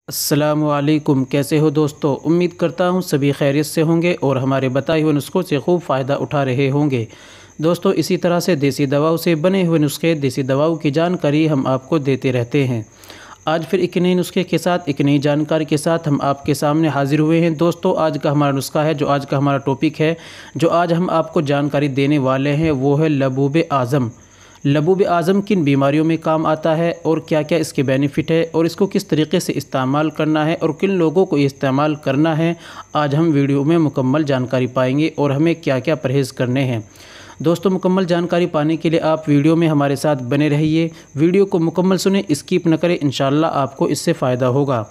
अस्सलामुअलैकुम। कैसे हो दोस्तों? उम्मीद करता हूँ सभी खैरियत से होंगे और हमारे बताए हुए नुस्खों से खूब फ़ायदा उठा रहे होंगे। दोस्तों, इसी तरह से देसी दवाओं से बने हुए नुस्खे, देसी दवाओं की जानकारी हम आपको देते रहते हैं। आज फिर एक नए नुस्खे के साथ, एक नई जानकारी के साथ हम आपके सामने हाजिर हुए हैं। दोस्तों, आज का हमारा नुस्खा है, जो आज का हमारा टॉपिक है, जो आज हम आपको जानकारी देने वाले हैं, वो है लबूब आज़म। लबूब आज़म किन बीमारियों में काम आता है और क्या क्या इसके बेनिफिट है और इसको किस तरीके से इस्तेमाल करना है और किन लोगों को इस्तेमाल करना है, आज हम वीडियो में मुकम्मल जानकारी पाएंगे और हमें क्या क्या परहेज़ करने हैं। दोस्तों, मुकम्मल जानकारी पाने के लिए आप वीडियो में हमारे साथ बने रहिए। वीडियो को मुकम्मल सुने, स्किप न करें, इंशाल्लाह आपको इससे फ़ायदा होगा।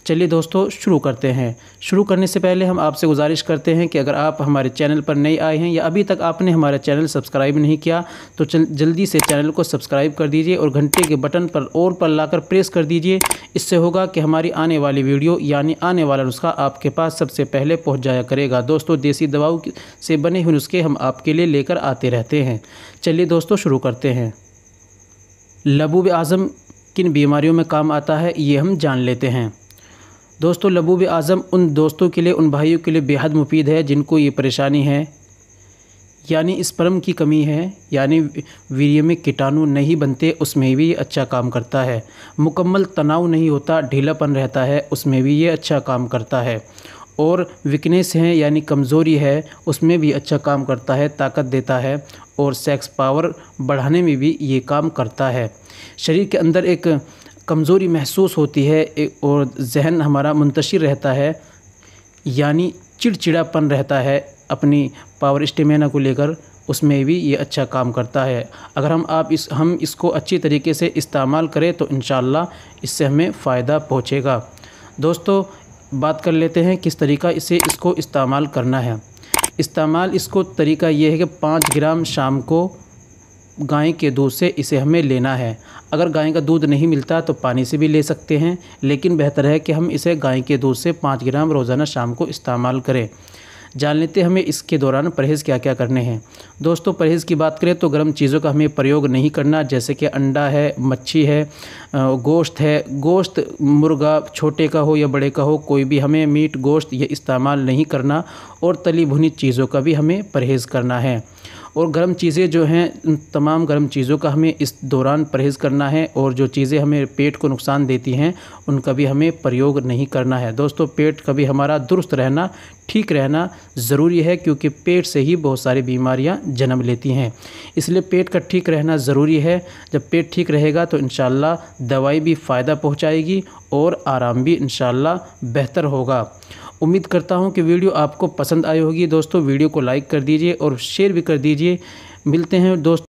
चलिए दोस्तों, शुरू करते हैं। शुरू करने से पहले हम आपसे गुजारिश करते हैं कि अगर आप हमारे चैनल पर नए आए हैं या अभी तक आपने हमारा चैनल सब्सक्राइब नहीं किया तो जल्दी से चैनल को सब्सक्राइब कर दीजिए और घंटे के बटन पर लाकर प्रेस कर दीजिए। इससे होगा कि हमारी आने वाली वीडियो यानी आने वाला नुस्खा आपके पास सबसे पहले पहुंच जाया करेगा। दोस्तों, देसी दवाओं से बने हुए नुस्खे हम आपके लिए लेकर आते रहते हैं। चलिए दोस्तों, शुरू करते हैं। लबूब आज़म किन बीमारियों में काम आता है, ये हम जान लेते हैं। दोस्तों, लबूब आज़म उन दोस्तों के लिए, उन भाइयों के लिए बेहद मुफीद है जिनको ये परेशानी है, यानी स्पर्म की कमी है, यानी वीर्य में कीटाणु नहीं बनते, उसमें भी ये अच्छा काम करता है। मुकम्मल तनाव नहीं होता, ढीलापन रहता है, उसमें भी ये अच्छा काम करता है। और वीकनेस है यानी कमज़ोरी है, उसमें भी अच्छा काम करता है, ताकत देता है। और सेक्स पावर बढ़ाने में भी ये काम करता है। शरीर के अंदर एक कमज़ोरी महसूस होती है और जहन हमारा मुंतशिर रहता है, यानी चिड़चिड़ापन रहता है अपनी पावर स्टेमिना को लेकर, उसमें भी ये अच्छा काम करता है। अगर हम इसको अच्छी तरीके से इस्तेमाल करें तो इंशाअल्लाह इससे हमें फ़ायदा पहुँचेगा। दोस्तों, बात कर लेते हैं किस तरीका इसको इस्तेमाल करना है। इसको तरीका ये है कि 5 ग्राम शाम को गाय के दूध से इसे हमें लेना है। अगर गाय का दूध नहीं मिलता तो पानी से भी ले सकते हैं, लेकिन बेहतर है कि हम इसे गाय के दूध से 5 ग्राम रोज़ाना शाम को इस्तेमाल करें। जान लेते हैं हमें इसके दौरान परहेज़ क्या क्या करने हैं। दोस्तों, परहेज़ की बात करें तो गर्म चीज़ों का हमें प्रयोग नहीं करना, जैसे कि अंडा है, मच्छी है, गोश्त है। गोश्त मुर्गा छोटे का हो या बड़े का हो, कोई भी हमें मीट गोश्त ये इस्तेमाल नहीं करना। और तली भुनी चीज़ों का भी हमें परहेज़ करना है। और गर्म चीज़ें जो हैं, तमाम गर्म चीज़ों का हमें इस दौरान परहेज़ करना है। और जो चीज़ें हमें पेट को नुकसान देती हैं उनका भी हमें प्रयोग नहीं करना है। दोस्तों, पेट का भी हमारा दुरुस्त रहना, ठीक रहना ज़रूरी है, क्योंकि पेट से ही बहुत सारी बीमारियां जन्म लेती हैं। इसलिए पेट का ठीक रहना ज़रूरी है। जब पेट ठीक रहेगा तो इंशाअल्लाह दवाई भी फ़ायदा पहुंचाएगी और आराम भी इंशाअल्लाह बेहतर होगा। उम्मीद करता हूं कि वीडियो आपको पसंद आई होगी। दोस्तों, वीडियो को लाइक कर दीजिए और शेयर भी कर दीजिए। मिलते हैं दोस्तों।